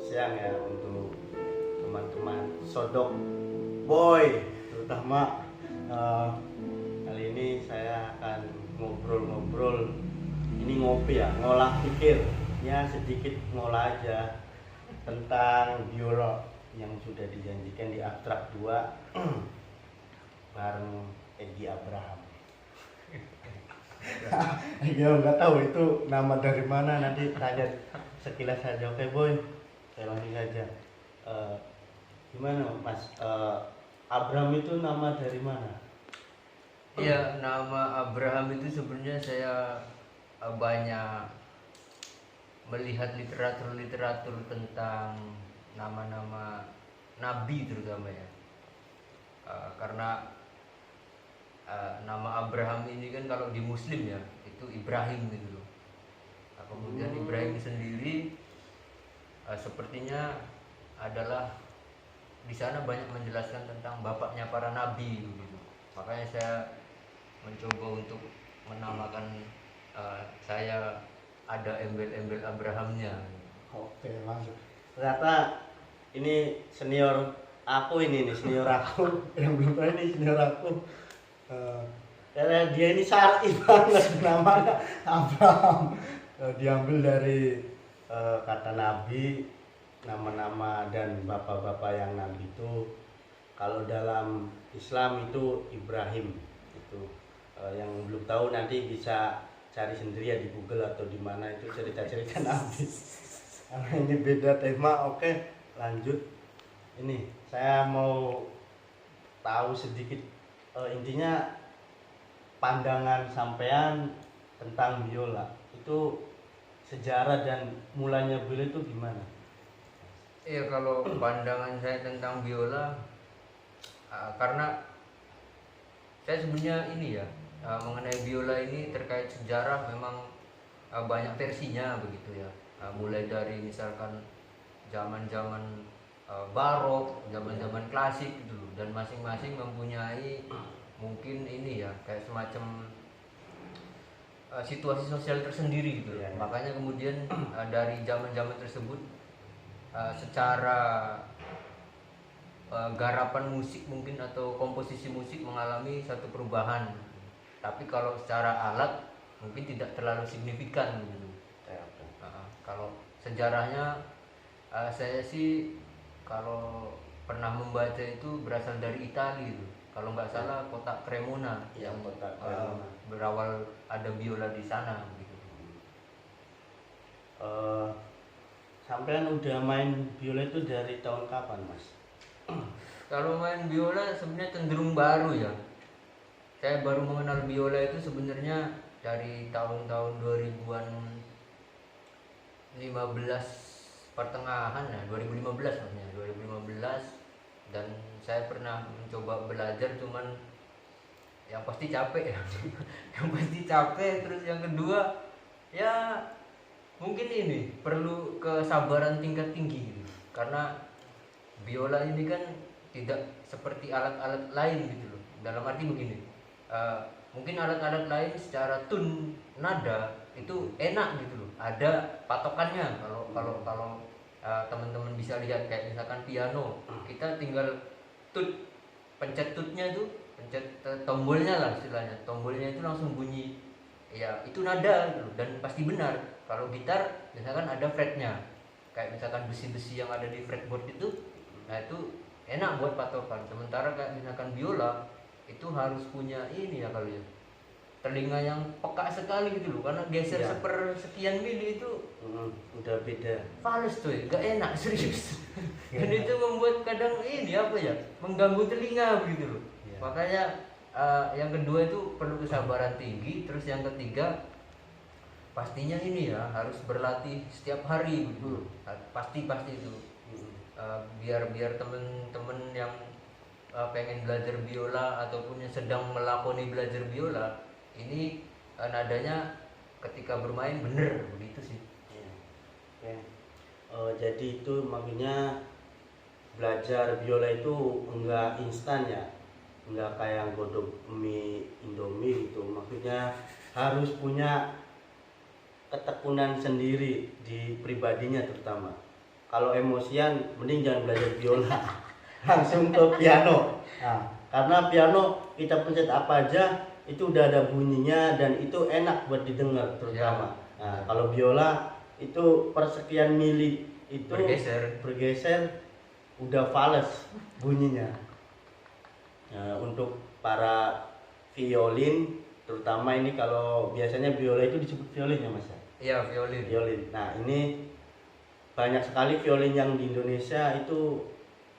siang ya untuk teman-teman Sodok Boy, terutama kali ini saya akan ngobrol-ngobrol. Ini ngopi ya, ngolah pikir ya, sedikit ngolah aja tentang biola yang sudah dijanjikan di Abstrak 2 bareng Egy Abraham. Ya nggak tahu itu nama dari mana, nanti tanya sekilas saja. Oke Boy, saya langsung saja. Gimana Mas, Abraham itu nama dari mana? Ya, nama Abraham itu sebenarnya saya banyak melihat literatur tentang nama-nama nabi terutama ya. Karena nama Abraham ini kan kalau di Muslim ya itu Ibrahim gitu loh. Kemudian Ibrahim sendiri sepertinya adalah di sana banyak menjelaskan tentang bapaknya para nabi gitu. Makanya saya mencoba untuk menamakan saya ada embel-embel Abrahamnya. Oke, langsung. Ternyata ini senior aku, ini nih senior aku yang belum tahu ini senior aku. Karena dia ini syar'i banget namanya Abraham. Diambil dari kata nabi, nama-nama dan bapak-bapak yang nabi itu. Kalau dalam Islam itu Ibrahim itu. Yang belum tahu nanti bisa cari sendiri ya di Google atau di mana, itu cerita-cerita nabi. Karena ini beda tema. Oke, lanjut. Ini saya mau tahu sedikit, intinya pandangan sampean tentang biola itu, sejarah dan mulanya biola itu gimana? Iya, kalau pandangan saya tentang biola, karena saya sebenarnya ini ya, mengenai biola ini terkait sejarah memang banyak versinya begitu ya. Mulai dari misalkan zaman-zaman barok, zaman-zaman klasik gitu, dan masing-masing mempunyai mungkin ini ya kayak semacam situasi sosial tersendiri gitu. Ya, ya. Makanya kemudian dari zaman-zaman tersebut secara garapan musik mungkin atau komposisi musik mengalami satu perubahan. Tapi kalau secara alat mungkin tidak terlalu signifikan gitu. Kalau sejarahnya saya sih kalau pernah membaca itu berasal dari Italia itu. Kalau nggak salah kota Cremona Ya, yang kota Cremona. berawal ada biola di sana gitu. Sampean udah main biola itu dari tahun kapan, Mas? Kalau main biola sebenarnya cenderung baru ya. Saya baru mengenal biola itu sebenarnya dari tahun-tahun 2000-an 15 pertengahan ya, 2015 maksudnya, 2015. Dan saya pernah mencoba belajar, cuman yang pasti capek ya. Yang pasti capek. Terus yang kedua ya mungkin ini perlu kesabaran tingkat tinggi gitu. Karena biola ini kan tidak seperti alat-alat lain gitu loh. Dalam arti begini, mungkin alat-alat lain secara tune nada itu enak gitu loh, ada patokannya. Kalau teman-teman bisa lihat kayak misalkan piano, kita tinggal tut, pencet tutnya itu, pencet tombolnya lah istilahnya, tombolnya itu langsung bunyi, ya itu nada gitu loh, dan pasti benar. Kalau gitar misalkan ada fretnya, kayak misalkan besi-besi yang ada di fretboard itu, nah itu enak buat patokan. Sementara kayak misalkan biola itu harus punya ini ya kalau ya, telinga yang peka sekali gitu loh, karena geser Ya. sepersekian mili itu Udah beda. fals tuh, gak enak serius. Dan itu membuat kadang ini apa ya, mengganggu telinga begitu loh. Ya. Makanya yang kedua itu perlu kesabaran tinggi. Terus yang ketiga pastinya ini ya harus berlatih setiap hari gitu. Pasti itu. Biar temen-temen yang pengen belajar biola ataupun yang sedang melakoni belajar biola ini, nadanya ketika bermain bener begitu sih. Ya. Oke. Jadi itu makanya belajar biola itu enggak instan ya, enggak kayak godok mie Indomie gitu. Maksudnya harus punya ketekunan sendiri di pribadinya terutama. kalau emosian mending jangan belajar biola. Langsung ke piano. Nah, karena piano kita pencet apa aja itu udah ada bunyinya dan itu enak buat didengar terutama. Nah, kalau biola itu persekian mili itu bergeser udah fals bunyinya. Nah, untuk para violin terutama ini, kalau biasanya biola itu disebut violin ya Mas ya? Iya, violin. Violin. Nah, ini banyak sekali violin yang di Indonesia. Itu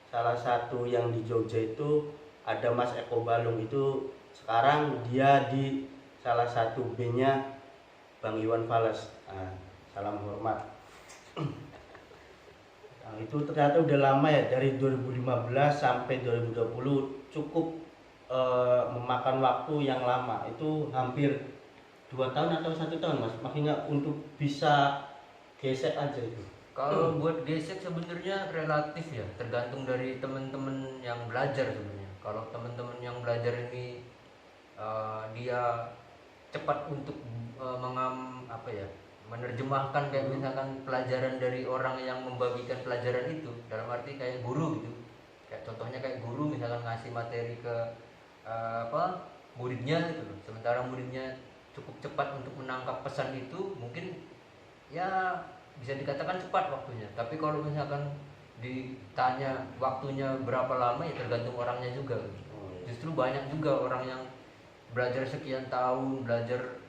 salah satu yang di Jogja itu ada Mas Eko Balung, itu sekarang dia di salah satu B-nya Bang Iwan Fals. Nah, salam hormat. Nah, itu ternyata udah lama ya, dari 2015 sampai 2020 cukup memakan waktu yang lama. Itu hampir 2 tahun atau 1 tahun Mas, makanya untuk bisa gesek aja itu. Kalau buat gesek sebenarnya relatif ya, tergantung dari teman-teman yang belajar sebenarnya. Kalau teman-teman yang belajar ini dia cepat untuk menerjemahkan kayak misalkan pelajaran dari orang yang membagikan pelajaran itu, dalam arti kayak guru gitu. Kayak contohnya kayak guru misalkan ngasih materi ke muridnya gitu loh. Sementara muridnya cukup cepat untuk menangkap pesan itu, mungkin ya bisa dikatakan cepat waktunya. Tapi kalau misalkan ditanya waktunya berapa lama, ya tergantung orangnya juga. Justru banyak juga orang yang belajar sekian tahun, belajar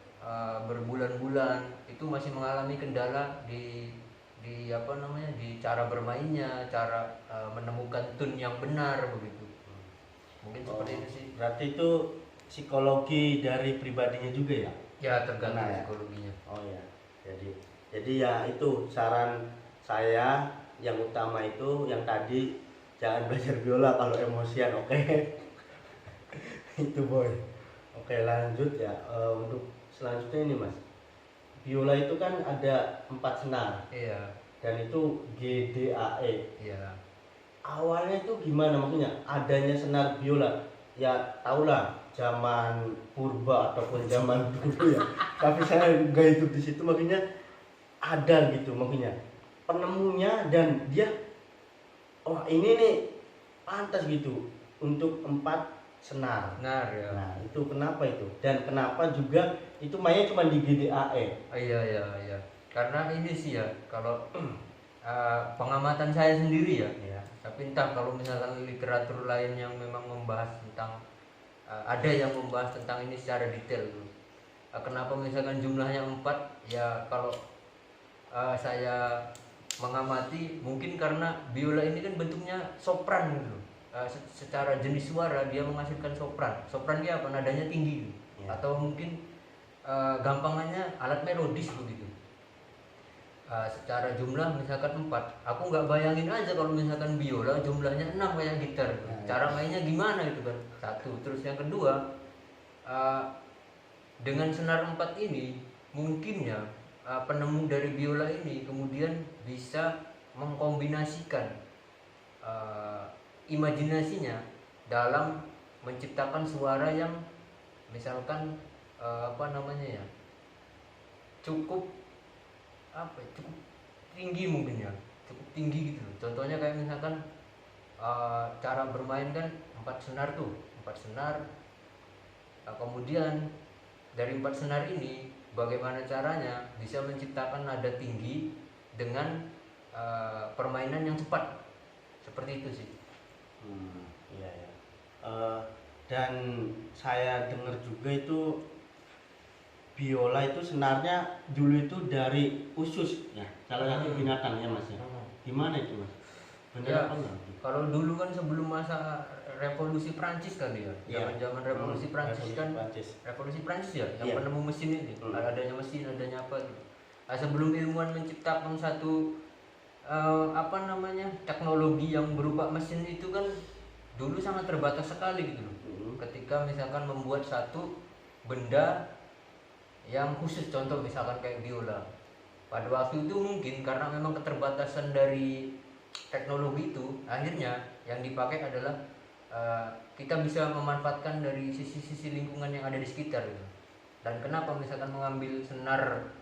berbulan-bulan, itu masih mengalami kendala di cara bermainnya, cara menemukan tune yang benar begitu. Mungkin seperti itu sih. Berarti itu psikologi dari pribadinya juga ya? Ya, tergantung ya? psikologinya. Oh ya. Jadi ya itu saran saya yang utama itu yang tadi, jangan belajar biola kalau emosian, oke? Itu boy. Oke, lanjut ya. Untuk selanjutnya ini Mas, biola itu kan ada 4 senar. Iya. Dan itu G, D, A, E. Iya. Awalnya itu gimana, maksudnya adanya senar biola? Ya tahulah zaman purba ataupun zaman dulu ya. Tapi saya nggak hidup di situ, makanya ada gitu, makanya penemunya dan dia, oh ini nih pantas gitu untuk 4 senar. Ya. Nah, itu kenapa itu? Dan kenapa juga itu mainnya cuma di GDAE? Iya. Karena ini sih ya, kalau pengamatan saya sendiri ya. Tapi entah kalau misalkan literatur lain yang memang membahas tentang ada yang membahas tentang ini secara detail tuh. Kenapa misalkan jumlahnya 4? Ya kalau saya mengamati, mungkin karena biola ini kan bentuknya sopran gitu. Secara jenis suara dia menghasilkan sopran. Sopran dia apa? Nadanya tinggi gitu. Atau mungkin gampangannya alat melodis begitu. Secara jumlah misalkan 4, aku nggak bayangin aja kalau misalkan biola jumlahnya 6 kayak gitar. Cara mainnya gimana itu kan? Satu. Terus yang kedua, dengan senar 4 ini mungkin ya penemu dari biola ini kemudian bisa mengkombinasikan imajinasinya dalam menciptakan suara yang misalkan cukup tinggi mungkin ya, cukup tinggi gitu. Contohnya kayak misalkan cara bermain kan 4 senar tuh, 4 senar. Kemudian dari 4 senar ini bagaimana caranya bisa menciptakan nada tinggi dengan permainan yang cepat, seperti itu sih. Iya. Dan saya dengar juga itu biola itu senarnya dulu itu dari usus ya, salah satu binatang ya Mas ya. Gimana itu Mas? Benar ya, apa enggak? Kalau dulu kan sebelum masa revolusi Prancis kali ya, zaman revolusi Prancis kan, revolusi Prancis ya, yang penemu mesin ini, adanya mesin, adanya apa gitu. Sebelum ilmuwan menciptakan satu teknologi yang berupa mesin itu kan dulu sangat terbatas sekali gitu loh. Ketika misalkan membuat satu benda yang khusus, contoh misalkan kayak biola, pada waktu itu mungkin karena memang keterbatasan dari teknologi itu, akhirnya yang dipakai adalah kita bisa memanfaatkan dari sisi-sisi lingkungan yang ada di sekitar gitu. Dan kenapa misalkan mengambil senar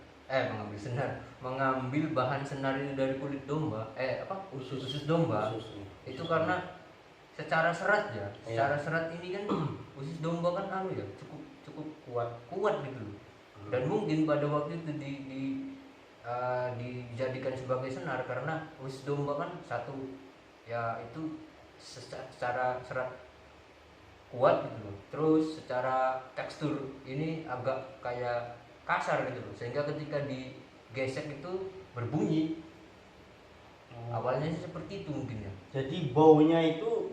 mengambil bahan senar ini dari kulit domba, usus domba. Itu karena secara serat ya, secara serat ini kan usus domba kan anu ya, cukup kuat gitu loh. Dan mungkin pada waktu itu dijadikan sebagai senar karena usus domba kan satu ya itu secara serat kuat gitu loh. Terus secara tekstur ini agak kayak kasar gitu loh, sehingga ketika digesek itu berbunyi. Awalnya sih seperti itu mungkin ya. Jadi baunya itu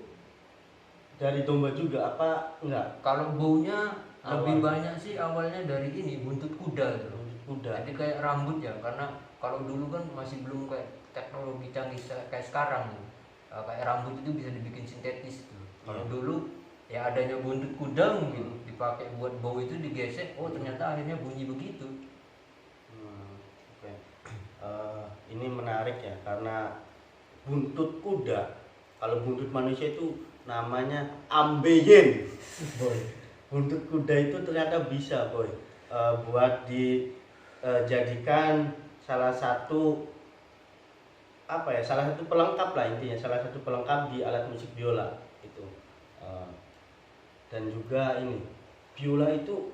dari domba juga apa enggak? Kalau baunya lebih banyak sih awalnya dari ini buntut kuda gitu loh. Kuda. Jadi kayak rambut ya, karena kalau dulu kan masih belum kayak teknologi canggih kayak sekarang gitu. Kayak rambut itu bisa dibikin sintetis gitu. Kalau dulu ya adanya buntut kuda mungkin dipakai buat bau itu digesek, oh ternyata akhirnya bunyi begitu. Oke. Ini menarik ya karena buntut kuda. Kalau buntut manusia itu namanya ambeien, boy. Buntut kuda itu ternyata bisa, boy, buat dijadikan salah satu pelengkap lah intinya, salah satu pelengkap di alat musik biola itu. Dan juga ini biola itu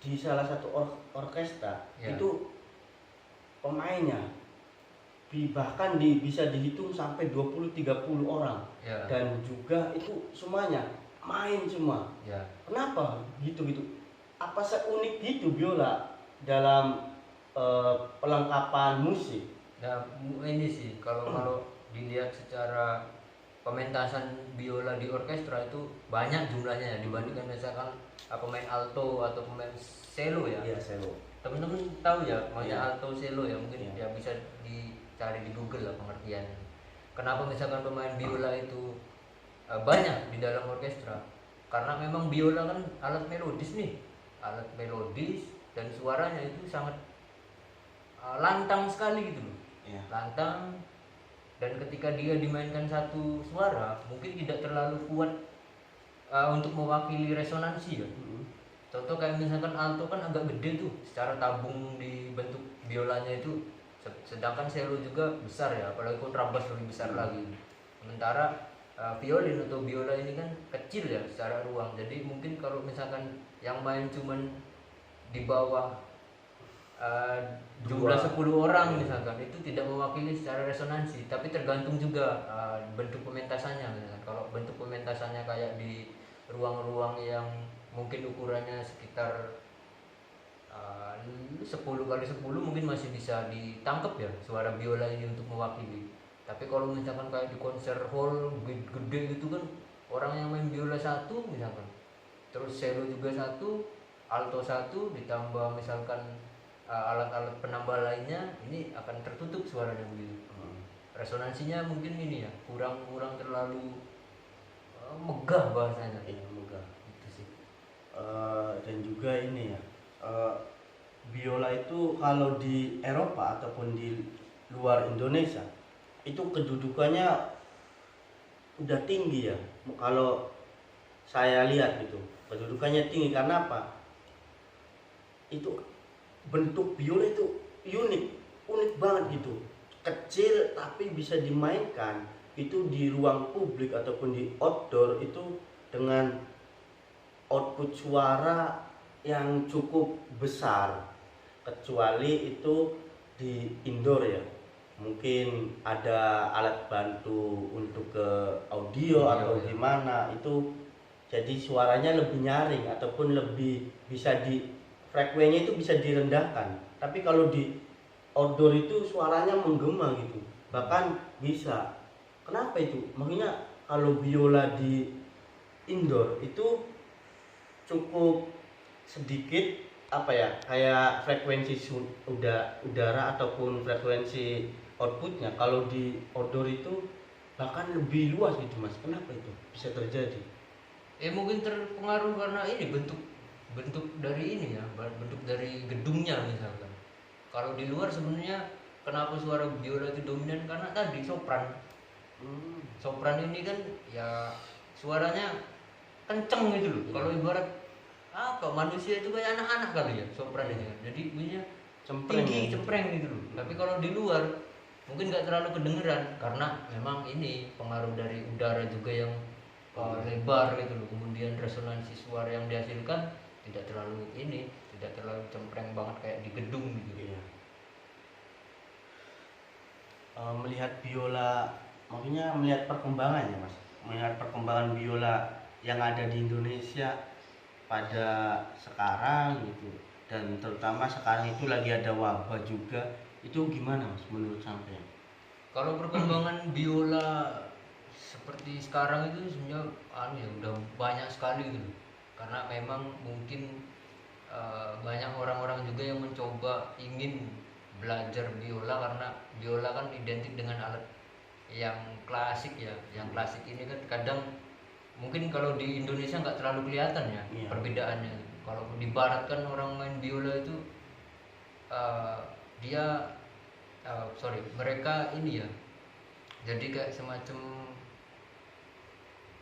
di salah satu orkestra itu pemainnya bahkan bisa dihitung sampai 20-30 orang dan juga itu semuanya main semua. Kenapa gitu? Apa seunik gitu biola dalam pelengkapan musik? Nah ini sih kalau dilihat secara pementasan biola di orkestra itu banyak jumlahnya ya, dibandingkan misalkan pemain alto atau pemain cello ya. Iya, cello. Teman-teman tahu ya makanya alto cello ya, mungkin ya bisa dicari di Google lah pengertian. Kenapa misalkan pemain biola itu banyak di dalam orkestra? Karena memang biola kan alat melodis dan suaranya itu sangat lantang sekali gitu loh. Lantang, dan ketika dia dimainkan satu suara mungkin tidak terlalu kuat untuk mewakili resonansi ya. Contoh kayak misalkan alto kan agak gede tuh secara tabung di bentuk biolanya itu, sedangkan cello juga besar ya, apalagi kontrabas lebih besar lagi. Sementara violin atau biola ini kan kecil ya secara ruang, jadi mungkin kalau misalkan yang main cuman di bawah jumlah 10 orang misalkan, itu tidak mewakili secara resonansi, tapi tergantung juga bentuk pementasannya. Misalkan kalau bentuk pementasannya kayak di ruang-ruang yang mungkin ukurannya sekitar 10 kali 10 mungkin masih bisa ditangkap ya suara biola ini untuk mewakili. Tapi kalau misalkan kayak di konser hall gede gitu kan, orang yang main biola satu misalkan, terus cello juga satu, alto satu, ditambah misalkan alat-alat penambah lainnya, ini akan tertutup suaranya begitu. Resonansinya mungkin ini ya kurang terlalu megah bahasanya. Megah itu sih. Dan juga ini ya biola itu kalau di Eropa ataupun di luar Indonesia itu kedudukannya udah tinggi ya. Kalau saya lihat gitu kedudukannya tinggi karena apa? Itu bentuk biola itu unik banget gitu, kecil tapi bisa dimainkan itu di ruang publik ataupun di outdoor itu dengan output suara yang cukup besar. Kecuali itu di indoor ya, mungkin ada alat bantu untuk ke audio atau gimana itu, jadi suaranya lebih nyaring ataupun lebih bisa frekuensinya itu bisa direndahkan. Tapi kalau di outdoor itu suaranya menggema gitu, bahkan bisa. Kenapa itu? Makanya kalau biola di indoor itu cukup sedikit kayak frekuensi udara ataupun frekuensi outputnya. Kalau di outdoor itu bahkan lebih luas gitu mas. Kenapa itu bisa terjadi? Mungkin terpengaruh karena ini bentuk dari ini ya, bentuk dari gedungnya misalkan. Kalau di luar sebenarnya kenapa suara biola itu dominan, karena tadi sopran. Sopran ini kan ya suaranya kenceng gitu loh. Kalau ibarat manusia itu kayak anak-anak kali ya sopran ini kan. Jadi bunyinya Cempreng tinggi, ya? cempreng gitu loh. Tapi kalau di luar mungkin nggak terlalu kedengeran karena memang ini pengaruh dari udara juga yang lebar gitu loh. Kemudian resonansi suara yang dihasilkan tidak terlalu ini, tidak terlalu cempreng banget kayak di gedung gitu. Iya. Melihat biola, maksudnya melihat perkembangannya mas, melihat perkembangan biola yang ada di Indonesia pada sekarang gitu, dan terutama sekarang itu lagi ada wabah juga, itu gimana mas menurut sampean? Kalau perkembangan biola seperti sekarang itu sebenarnya ya udah banyak sekali gitu. Karena memang mungkin banyak orang-orang juga yang mencoba ingin belajar biola karena biola kan identik dengan alat yang klasik ya. Yang klasik ini kan kadang mungkin kalau di Indonesia nggak terlalu kelihatan ya Iya. perbedaannya. Kalau di barat kan orang main biola itu eh, dia mereka ini ya, jadi kayak semacam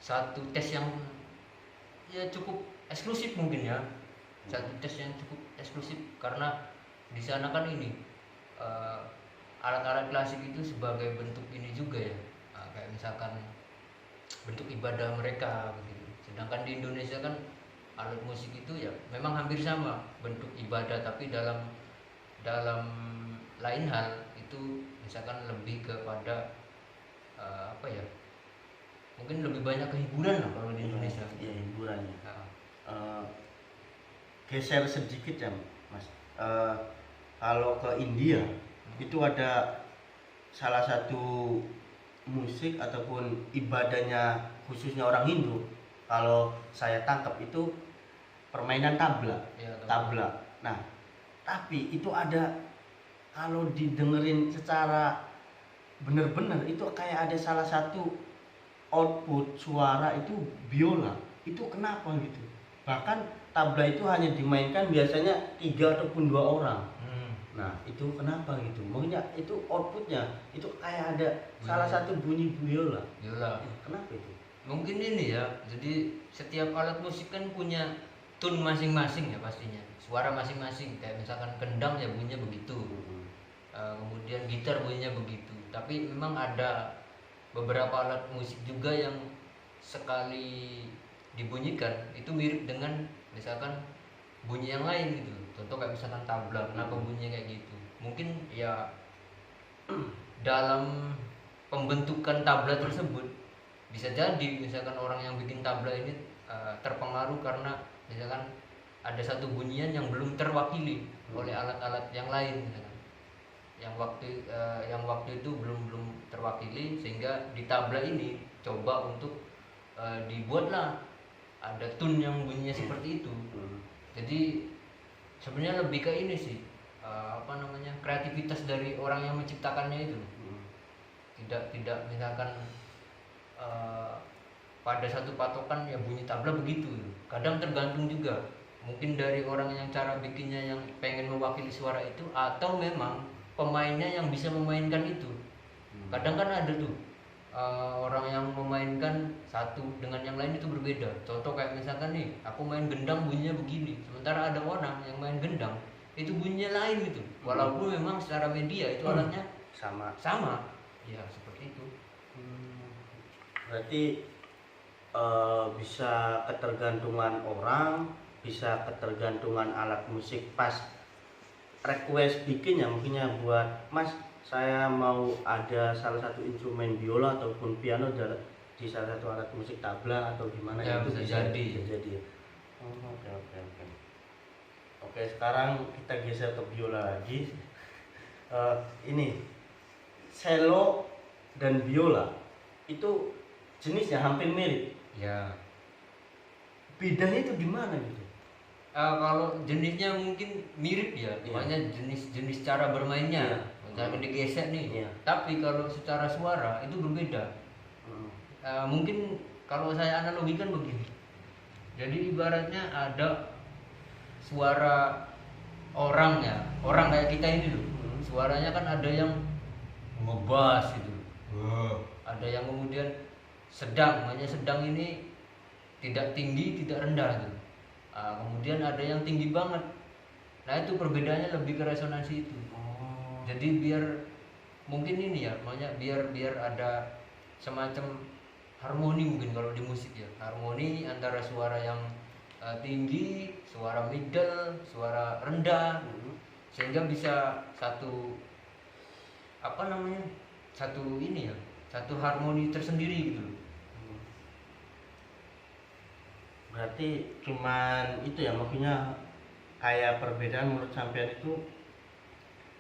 satu tes yang ya cukup eksklusif mungkin ya, satu tes yang cukup eksklusif karena di sana kan ini eh, alat-alat klasik itu sebagai bentuk ini juga ya. Kayak misalkan bentuk ibadah mereka begitu, sedangkan di Indonesia kan alat musik itu ya memang hampir sama bentuk ibadah, tapi dalam dalam lain hal itu misalkan lebih kepada apa ya, mungkin lebih banyak kehiburan lah kalau di Indonesia. Iya, hiburannya. Nah, Eh, Geser sedikit ya mas. Kalau ke India itu ada salah satu musik ataupun ibadahnya khususnya orang Hindu, kalau saya tangkap itu permainan tabla. ya, Tabla. Nah, tapi itu ada, kalau didengerin secara bener-bener itu kayak ada salah satu output suara itu biola. Itu kenapa gitu? Bahkan tabla itu hanya dimainkan biasanya 3 ataupun 2 orang. Nah, itu kenapa gitu? Maksudnya itu outputnya itu kayak ada salah satu bunyi biola. biola. Kenapa itu? Mungkin ini ya, jadi setiap alat musik kan punya tune masing-masing ya pastinya, suara masing-masing. Kayak misalkan kendang ya bunyinya begitu, kemudian gitar bunyinya begitu. Tapi memang ada beberapa alat musik juga yang sekali dibunyikan itu mirip dengan misalkan bunyi yang lain gitu. Contoh kayak misalkan tabla, kenapa bunyinya kayak gitu? Mungkin ya dalam pembentukan tabla tersebut bisa jadi misalkan orang yang bikin tabla ini terpengaruh karena misalkan ada satu bunyian yang belum terwakili oleh alat-alat yang lain misalkan. Yang waktu itu belum terwakili, sehingga di tabla ini coba untuk dibuatlah ada tune yang bunyinya seperti itu. Jadi sebenarnya lebih ke ini sih, apa namanya, kreativitas dari orang yang menciptakannya itu. Tidak misalkan pada satu patokan ya bunyi tabla begitu. Kadang tergantung juga mungkin dari orang yang cara bikinnya yang pengen mewakili suara itu, atau memang pemainnya yang bisa memainkan itu. Kadang kan ada tuh orang yang memainkan satu dengan yang lain itu berbeda. Contoh kayak misalkan nih, aku main gendang bunyinya begini, sementara ada orang yang main gendang itu bunyinya lain gitu. Walaupun memang secara media itu alatnya sama. Ya seperti itu. Berarti bisa ketergantungan orang, bisa ketergantungan alat musik pas request bikin ya, mungkinnya buat mas saya mau ada salah satu instrumen biola ataupun piano di salah satu alat musik tabla atau gimana Ya, itu bisa jadi. Oke, sekarang kita geser ke biola lagi. Ini cello dan biola itu jenisnya hampir mirip. Ya. Bedanya itu di mana gitu? Kalau jenisnya mungkin mirip ya, makanya jenis cara bermainnya. Misalkan digesek nih. Tapi kalau secara suara itu berbeda. Mungkin kalau saya analogikan begini. Jadi ibaratnya ada suara orang ya, orang kayak kita ini loh. Suaranya kan ada yang ngebas gitu. Ada yang kemudian sedang, makanya sedang ini tidak tinggi, tidak rendah gitu. Kemudian ada yang tinggi banget. Nah itu perbedaannya lebih ke resonansi itu. Oh. Jadi biar mungkin ini ya, makanya biar ada semacam harmoni mungkin kalau di musik ya, harmoni antara suara yang tinggi, suara middle, suara rendah, sehingga bisa satu apa namanya, satu ini ya, satu harmoni tersendiri gitu loh. Berarti cuman itu ya, maksudnya kayak perbedaan menurut sampean itu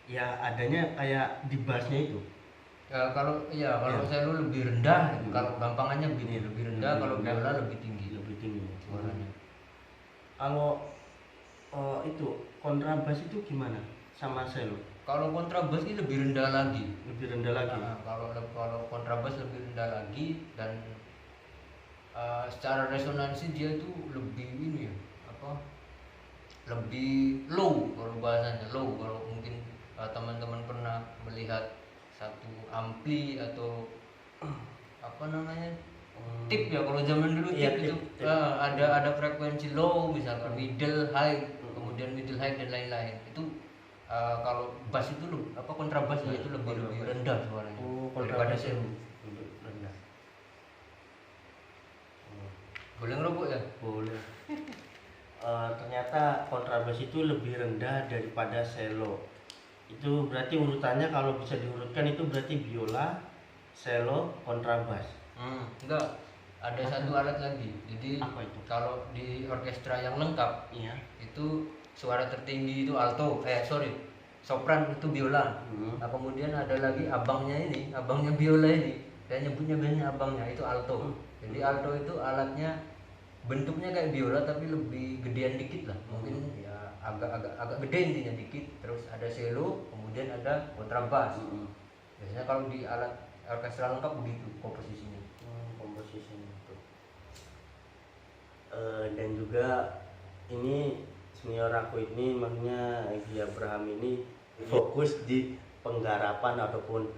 ya adanya kayak di bassnya itu. Kalau Ya. saya lu lebih rendah, kalau gampangannya begini, lebih rendah, kalau rendah, biola lebih tinggi lebih tinggi suaranya. Kalau itu kontrabas itu gimana sama selo? Kalau kontrabas ini lebih rendah lagi. Lebih rendah lagi. Kalau kontrabas lebih rendah lagi, dan secara resonansi dia itu lebih ini ya, apa? Lebih low kalau bahasanya, low. Kalau mungkin teman-teman pernah melihat satu ampli atau apa namanya, tip ya, kalau zaman dulu Iya, tip itu tip. ada frekuensi low misalkan, middle high, kemudian middle high dan lain-lain. Itu kalau bass itu kontrabas ya, itu lebih rendah suaranya daripada selo. Rendah. Boleh ngerokok ya? Boleh. Ternyata kontrabas itu lebih rendah daripada selo. Itu berarti urutannya kalau bisa diurutkan itu berarti biola, selo, kontrabas. Enggak, ada satu alat lagi. Jadi Apa itu? kalau di orkestra yang lengkap, Iya. itu suara tertinggi itu alto, sopran itu biola. Nah, kemudian ada lagi abangnya biola ini, saya nyebutnya biasanya abangnya itu alto. Jadi alto itu alatnya bentuknya kayak biola tapi lebih gedean dikit lah, mungkin ya agak gede intinya dikit. Terus ada cello, kemudian ada kontrabas. Biasanya kalau di alat orkestra lengkap begitu komposisinya. Komposisinya itu. Dan juga ini senior aku ini, maksudnya Egy Abraham ini fokus di penggarapan ataupun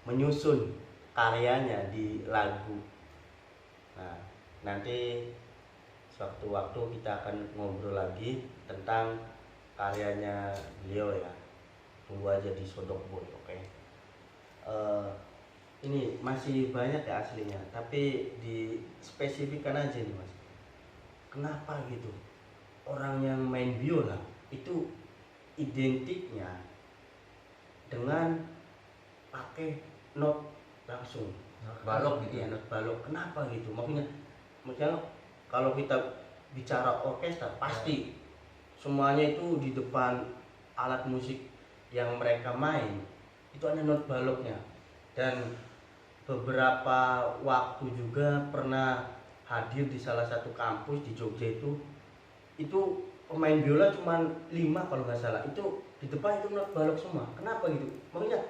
menyusun karyanya di lagu. Nah, nanti sewaktu-waktu kita akan ngobrol lagi tentang karyanya beliau ya. Tunggu aja di Sodok Boy, oke? Ini masih banyak ya aslinya, tapi dispesifikkan aja nih mas. Kenapa gitu? Orang yang main biola itu identiknya dengan pakai not langsung, Balok gitu ya, not balok. Kenapa gitu? Maksudnya kalau kita bicara orkestra pasti semuanya itu di depan alat musik yang mereka main itu ada not baloknya. Dan beberapa waktu juga pernah hadir di salah satu kampus di Jogja, itu pemain biola cuma 5 kalau nggak salah, itu di depan itu not balok semua. Kenapa gitu? Maksudnya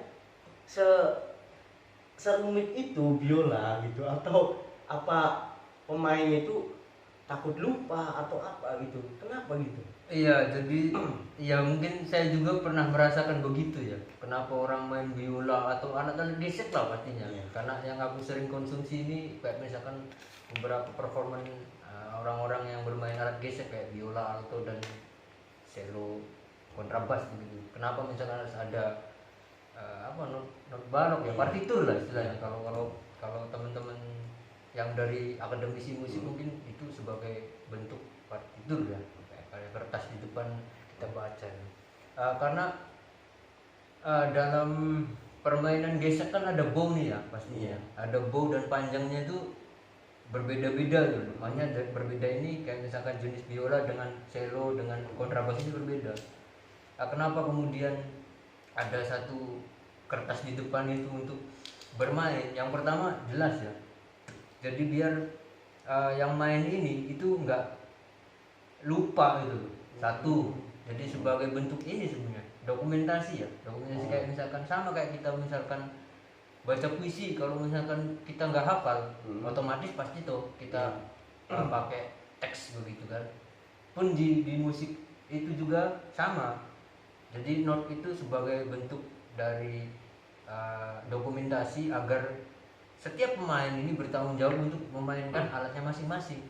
serumit itu biola gitu, atau apa pemain itu takut lupa atau apa gitu? Kenapa gitu? Iya, jadi ya mungkin saya juga pernah merasakan begitu ya. Kenapa orang main biola atau alat-alat gesek lah pastinya. Iya. Karena yang aku sering konsumsi ini kayak misalkan beberapa performan orang-orang yang bermain alat gesek kayak biola, alto dan cello, kontrabas gitu. Kenapa misalkan harus ada not barok ya, partitur lah istilahnya. Kalau teman-teman yang dari akademisi musik mungkin itu sebagai bentuk partitur ya. Kayak kertas di depan kita baca. Karena dalam permainan gesek kan ada bow nih ya pastinya. Ada bow dan panjangnya itu berbeda-beda gitu. Makanya berbeda ini kayak misalkan jenis biola dengan cello dengan kontrabas ini berbeda. Kenapa kemudian ada satu kertas di depan itu untuk bermain? Yang pertama jelas ya. Jadi biar yang main ini itu enggak lupa gitu. Satu, jadi sebagai bentuk ini sebenarnya dokumentasi ya, kayak misalkan sama kayak kita misalkan baca puisi. Kalau misalkan kita nggak hafal, otomatis pasti tuh kita pakai teks begitu kan. Pun di musik itu juga sama. Jadi not itu sebagai bentuk dari dokumentasi agar setiap pemain ini bertanggung jawab untuk memainkan alatnya masing-masing.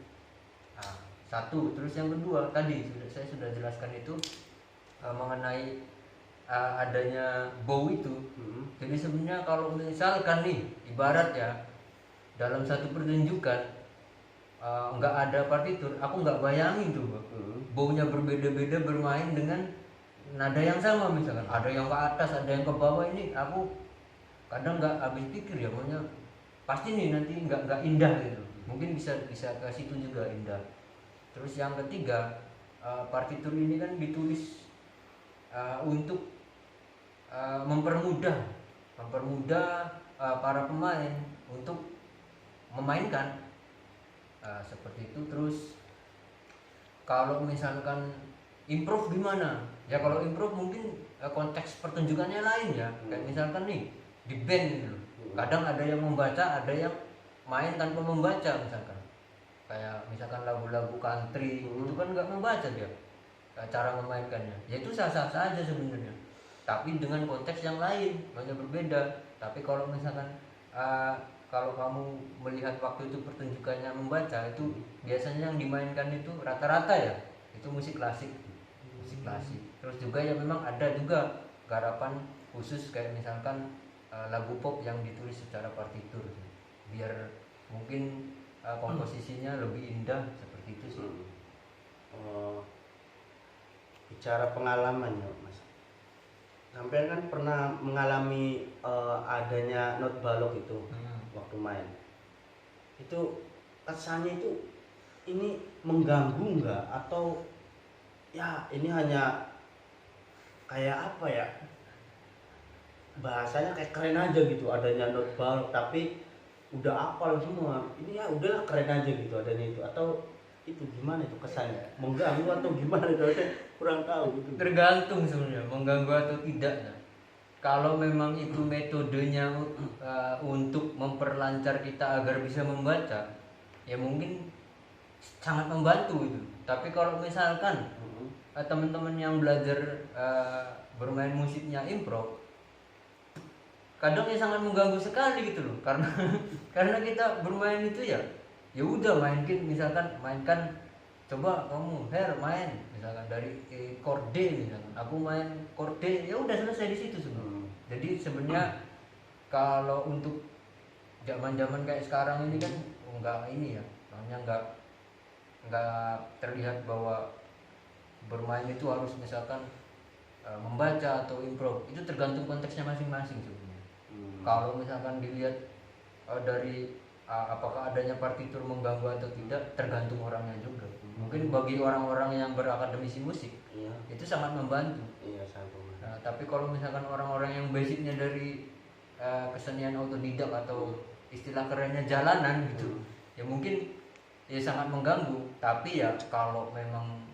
Satu, terus yang kedua tadi saya sudah jelaskan itu mengenai adanya bow itu. Jadi sebenarnya kalau misalkan nih ibarat ya dalam satu pertunjukan nggak ada partitur, aku nggak bayangin tuh baunya berbeda-beda bermain dengan nada yang sama. Misalkan ada yang ke atas ada yang ke bawah, ini aku kadang nggak habis pikir ya, maunya pasti nih nanti nggak indah gitu. Mungkin bisa ke situ juga indah. Terus yang ketiga, partitur ini kan ditulis untuk mempermudah para pemain untuk memainkan seperti itu. Terus kalau misalkan improve gimana? Ya kalau improve mungkin konteks pertunjukannya lain ya. Kayak misalkan nih di band gitu loh. Kadang ada yang membaca, ada yang main tanpa membaca misalkan. Kayak misalkan lagu-lagu country itu kan nggak membaca dia cara memainkannya. Ya itu sah-sah saja sebenarnya. Tapi dengan konteks yang lain, banyak berbeda. Tapi kalau misalkan kalau kamu melihat waktu itu pertunjukannya membaca, itu biasanya yang dimainkan itu rata-rata ya itu musik klasik. Terus juga ya memang ada juga garapan khusus kayak misalkan lagu pop yang ditulis secara partitur biar mungkin komposisinya lebih indah, seperti itu sih. Bicara pengalaman ya Mas, sampai kan pernah mengalami adanya not balok itu waktu main, itu kesannya itu ini mengganggu nggak, atau ya ini hanya kayak apa ya, bahasanya kayak keren aja gitu adanya not balok, tapi udah hafal semua ini ya udahlah keren aja gitu adanya itu, atau itu gimana itu kesannya, mengganggu atau gimana itu saya kurang tahu gitu. Tergantung sebenarnya mengganggu atau tidaknya. Kalau memang itu metodenya untuk memperlancar kita agar bisa membaca, ya mungkin sangat membantu itu. Tapi kalau misalkan teman-teman yang belajar bermain musiknya improv, kadang ya sangat mengganggu sekali gitu loh, karena kita bermain itu ya udah mainkan, coba kamu main misalkan dari chord D, misalkan aku main chord D, ya udah selesai di situ sebenarnya. Jadi sebenarnya kalau untuk zaman kayak sekarang ini kan enggak ini ya, namanya enggak terlihat bahwa bermain itu harus misalkan membaca atau improv, itu tergantung konteksnya masing-masing sebenarnya. Kalau misalkan dilihat dari apakah adanya partitur mengganggu atau tidak, tergantung orangnya juga. Mungkin bagi orang-orang yang berakademisi musik, itu sangat membantu. Nah, tapi kalau misalkan orang-orang yang basicnya dari kesenian otodidak atau istilah kerennya jalanan gitu, ya mungkin ya sangat mengganggu. Tapi ya kalau memang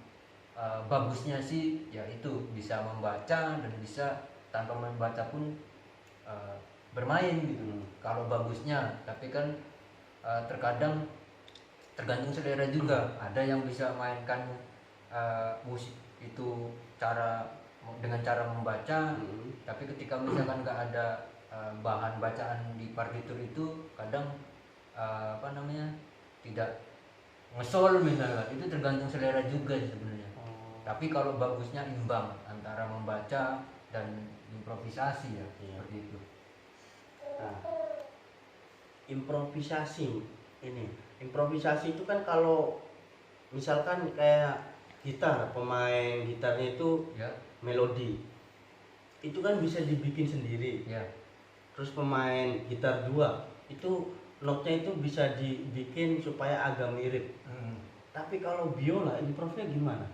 bagusnya sih ya itu bisa membaca dan bisa tanpa membaca pun bermain gitu. Kalau bagusnya, tapi kan terkadang tergantung selera juga. Ada yang bisa mainkan musik itu dengan cara membaca, tapi ketika misalkan nggak ada bahan bacaan di partitur itu, kadang tidak ngesol misalnya. Itu tergantung selera juga sebenarnya. Tapi kalau bagusnya imbang antara membaca dan improvisasi ya, seperti itu. Nah, improvisasi itu kan kalau misalkan kayak pemain gitarnya itu melodi, itu kan bisa dibikin sendiri ya. Terus pemain gitar dua itu notnya itu bisa dibikin supaya agak mirip. Tapi kalau biola improvnya gimana?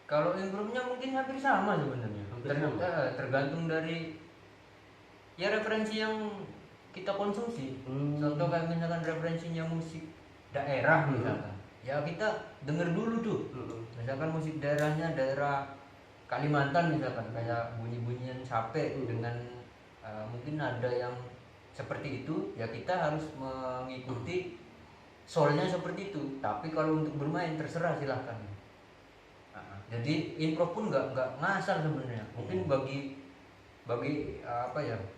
Kalau improve-nya mungkin hampir sama sebenarnya. Tergantung dari ya referensi yang kita konsumsi. Contoh kayak misalkan referensinya musik daerah misalkan, ya kita denger dulu tuh. Misalkan musik daerahnya daerah Kalimantan misalkan, kayak bunyi-bunyian sape dengan mungkin ada yang seperti itu, ya kita harus mengikuti soalnya seperti itu. Tapi kalau untuk bermain terserah, silahkan. Jadi improv pun nggak ngasal sebenarnya. Mungkin bagi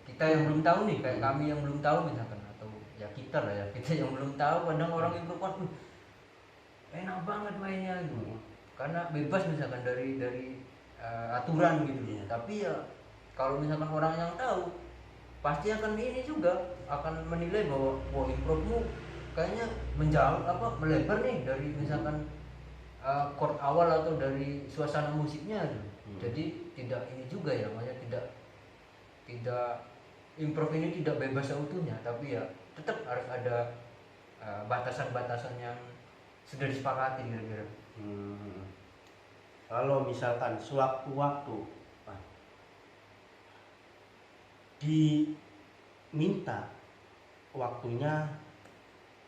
kita yang belum tahu nih, kayak kami yang belum tahu misalkan, atau ya kita lah ya, kita yang belum tahu, kadang orang improv kan enak banget mainnya gitu. Karena bebas misalkan dari aturan gitu. Iya. Tapi ya kalau misalkan orang yang tahu pasti akan ini juga akan menilai bahwa wah improve-mu kayaknya menjauh melebar nih dari misalkan chord awal atau dari suasana musiknya gitu. Jadi tidak ini juga ya, maksudnya tidak improve ini tidak bebas seutuhnya, tapi ya tetap harus ada batasan-batasan yang sudah disepakati kira-kira. Kalau misalkan sewaktu-waktu Pak, diminta waktunya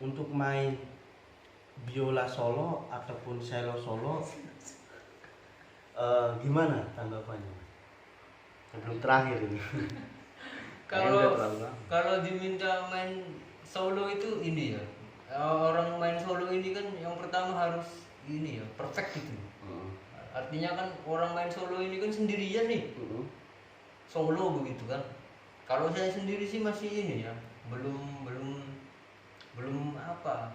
untuk main biola solo ataupun cello solo, gimana tanggapannya? Belum terakhir ini. Kalau diminta main solo itu ini ya, orang main solo ini kan yang pertama harus ini ya perfect gitu. Artinya kan orang main solo ini kan sendirian nih, solo begitu kan. Kalau saya sendiri sih masih ini ya, belum apa,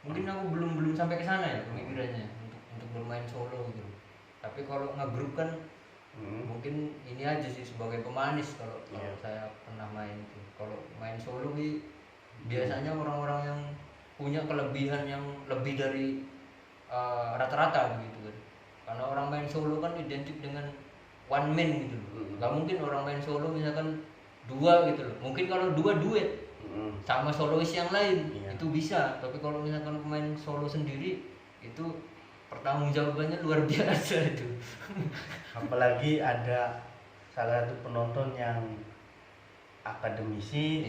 mungkin aku belum sampai ke sana ya pemikirannya untuk bermain solo gitu. Tapi kalau ngegrup kan mungkin ini aja sih sebagai pemanis kalau saya pernah main itu. Kalau main solo sih biasanya orang-orang yang punya kelebihan yang lebih dari rata-rata begitu kan. Karena orang main solo kan identik dengan one man gitu loh. Gak mungkin orang main solo misalkan dua gitu loh. Mungkin kalau dua duet sama solois yang lain itu bisa. Tapi kalau misalkan pemain solo sendiri itu pertanggungjawabannya luar biasa itu. Apalagi ada salah satu penonton yang akademisi,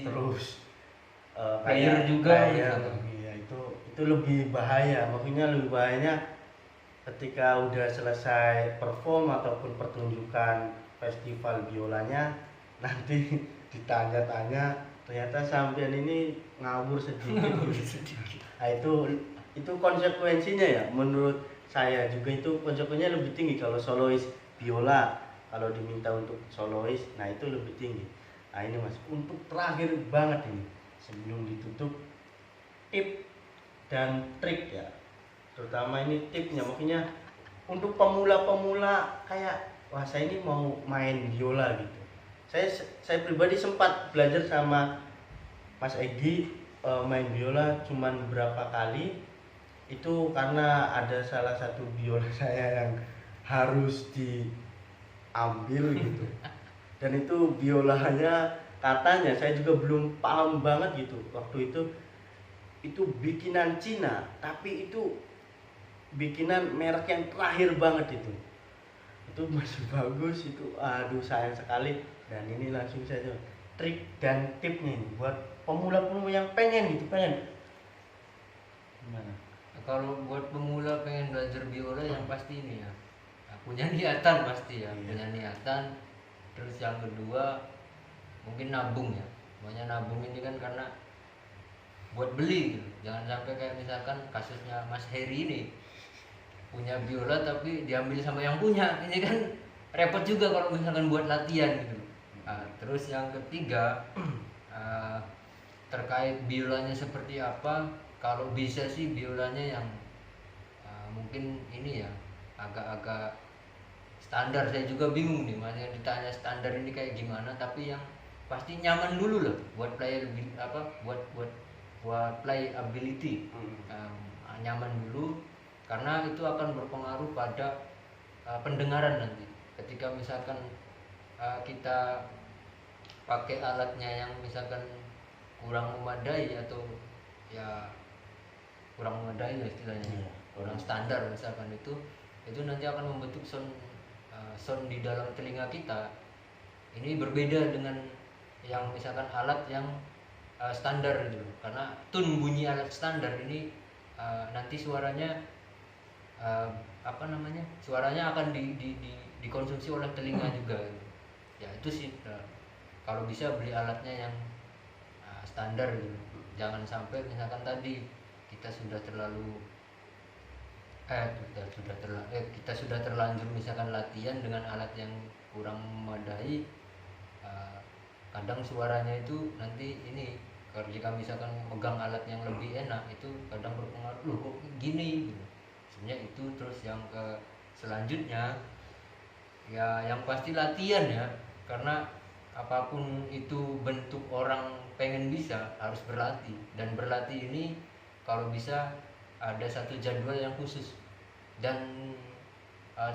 terus player juga player, iya, itu lebih bahaya. Maksudnya lebih bahayanya ketika udah selesai perform ataupun pertunjukan festival biolanya, nanti ditanya-tanya ternyata sampean ini ngawur sedikit. Nah, itu konsekuensinya ya menurut saya juga, itu konsekuensinya lebih tinggi kalau solois biola. Kalau diminta untuk solois, nah itu lebih tinggi. Nah ini Mas, untuk terakhir banget ini sebelum ditutup, tip dan trik ya, terutama ini tipnya makanya untuk pemula-pemula kayak wah saya ini mau main biola gitu. Saya pribadi sempat belajar sama Mas Egi, main biola cuman berapa kali. Itu karena ada salah satu biola saya yang harus diambil gitu. Dan itu biolanya katanya saya juga belum paham banget gitu. Waktu itu bikinan Cina, tapi itu bikinan merek yang terakhir banget itu masih bagus itu, aduh sayang sekali. Dan ini langsung saja trik dan tipnya ini buat pemula-pemula yang pengen gimana? Kalau buat pemula pengen belajar biola yang pasti ini ya, punya niatan pasti ya, punya niatan. Terus yang kedua mungkin nabung ya, makanya nabung ini kan karena buat beli gitu. Jangan sampai kayak misalkan kasusnya Mas Heri ini punya biola tapi diambil sama yang punya, ini kan repot juga kalau misalkan buat latihan gitu. Terus yang ketiga terkait biolanya seperti apa, kalau bisa sih biolanya yang mungkin ini ya agak-agak standar. Saya juga bingung nih, makanya ditanya standar ini kayak gimana, tapi yang pasti nyaman dulu lah buat buat playability. Nyaman dulu karena itu akan berpengaruh pada pendengaran nanti. Ketika misalkan kita pakai alatnya yang misalkan kurang memadai atau ya kurang memadai lah istilahnya, kurang standar misalkan, itu nanti akan membentuk sound di dalam telinga kita ini berbeda dengan yang misalkan alat yang standar gitu. Karena tune bunyi alat standar ini nanti suaranya suaranya akan dikonsumsi oleh telinga juga gitu. Ya itu sih, kalau bisa beli alatnya yang standar gitu. Jangan sampai misalkan tadi kita sudah terlanjur misalkan latihan dengan alat yang kurang memadai, kadang suaranya itu nanti ini, jika misalkan megang alat yang lebih enak itu kadang berpengaruh, loh kok gini gitu. maksudnya itu. Terus yang ke selanjutnya ya yang pasti latihan ya, karena apapun itu bentuk orang pengen bisa harus berlatih, dan berlatih ini kalau bisa ada satu jadwal yang khusus. Dan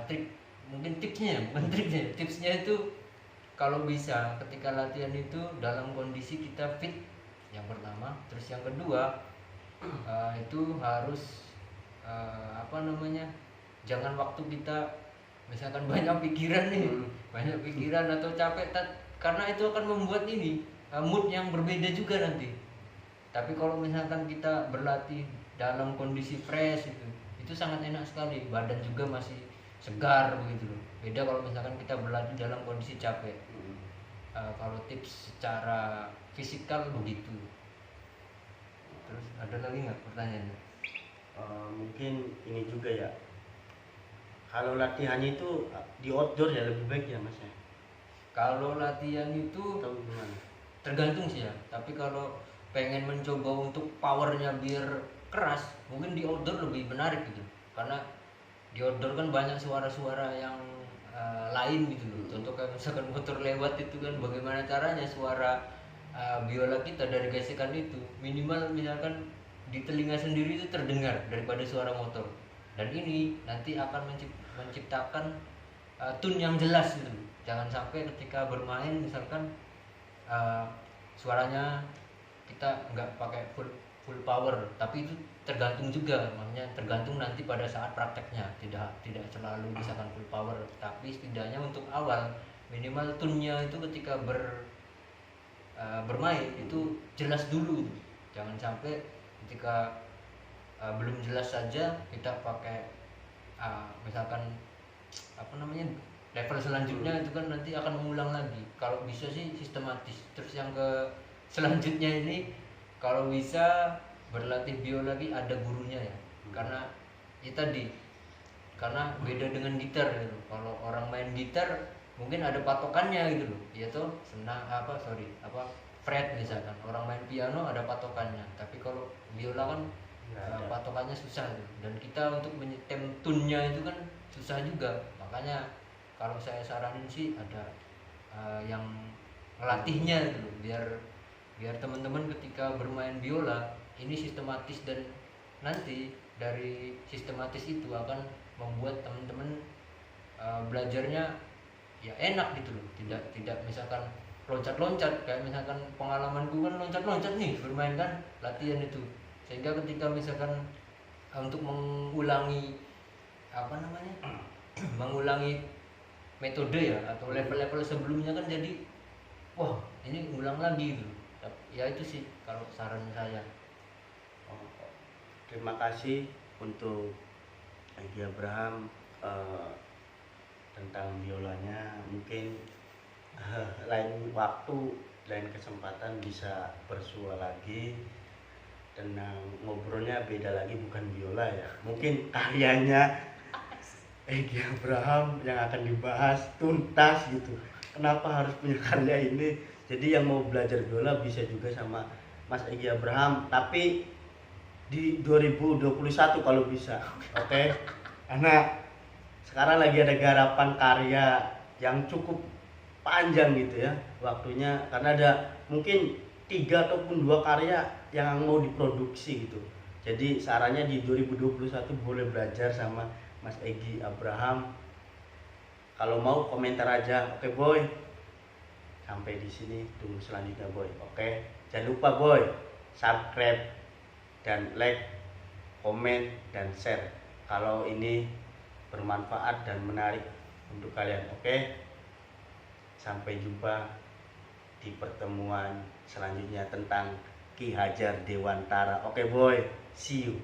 trik, mungkin tipsnya bukan triknya, tipsnya itu kalau bisa ketika latihan itu dalam kondisi kita fit yang pertama. Terus yang kedua itu harus apa namanya, jangan waktu kita misalkan banyak pikiran nih, banyak pikiran atau capek, karena itu akan membuat ini mood yang berbeda juga nanti. Tapi kalau misalkan kita berlatih dalam kondisi fresh itu sangat enak sekali, badan juga masih segar begitu loh. Beda kalau misalkan kita berlatih dalam kondisi capek. Kalau tips secara fisikal begitu. Terus ada lagi nggak pertanyaannya? Mungkin ini juga ya, kalau latihannya itu di outdoor ya lebih baik ya mas ya? Kalau latihan itu Atau gimana? tergantung sih ya, tapi kalau pengen mencoba untuk powernya biar keras, mungkin di outdoor lebih menarik gitu. Karena di outdoor kan banyak suara-suara yang lain gitu loh. Contoh kayak misalkan motor lewat itu kan, bagaimana caranya suara biola kita dari gesekan itu minimal misalkan di telinga sendiri itu terdengar daripada suara motor. Dan ini nanti akan menciptakan tune yang jelas gitu. Jangan sampai ketika bermain misalkan suaranya kita nggak pakai full power, tapi itu tergantung juga, makanya tergantung nanti pada saat prakteknya. Tidak selalu misalkan full power, tapi setidaknya untuk awal minimal tune-nya itu ketika bermain itu jelas dulu. Jangan sampai ketika belum jelas saja kita pakai misalkan apa namanya level selanjutnya itu kan nanti akan mengulang lagi. Kalau bisa sih sistematis. Terus yang ke selanjutnya ini kalau bisa berlatih biola lagi ada gurunya ya, karena itu tadi, karena beda dengan gitar gitu. Kalau orang main gitar mungkin ada patokannya gitu loh, yaitu fret misalkan. Orang main piano ada patokannya, tapi kalau biola kan patokannya susah gitu. Dan kita untuk menyetem tune-nya itu kan susah juga. Makanya kalau saya saranin sih ada yang ngelatihnya gitu loh, biar teman-teman ketika bermain biola ini sistematis, dan nanti dari sistematis itu akan membuat teman-teman belajarnya ya enak gitu loh. Tidak misalkan loncat-loncat, kayak misalkan pengalamanku kan loncat-loncat nih bermain kan latihan itu, sehingga ketika misalkan untuk mengulangi apa namanya mengulangi metode ya atau level-level sebelumnya kan jadi wah ini ulang lagi gitu. Ya itu sih kalau saran saya. Terima kasih untuk Egy Abraham tentang biolanya. Mungkin lain waktu, lain kesempatan bisa bersua lagi tentang ngobrolnya beda lagi, bukan biola ya. Mungkin karyanya Egy Abraham yang akan dibahas tuntas gitu. Kenapa harus punya karya ini? Jadi yang mau belajar biola bisa juga sama Mas Egy Abraham, tapi di 2021 kalau bisa. Oke. Karena sekarang lagi ada garapan karya yang cukup panjang gitu ya waktunya, karena ada mungkin 3 ataupun 2 karya yang mau diproduksi gitu. Jadi sarannya di 2021 boleh belajar sama Mas Egy Abraham. Kalau mau komentar aja. Oke boy. Sampai di sini, tunggu selanjutnya boy. Oke. Jangan lupa boy, subscribe dan like, komen dan share kalau ini bermanfaat dan menarik untuk kalian. Oke. Sampai jumpa di pertemuan selanjutnya tentang Ki Hajar Dewantara. Oke boy, see you.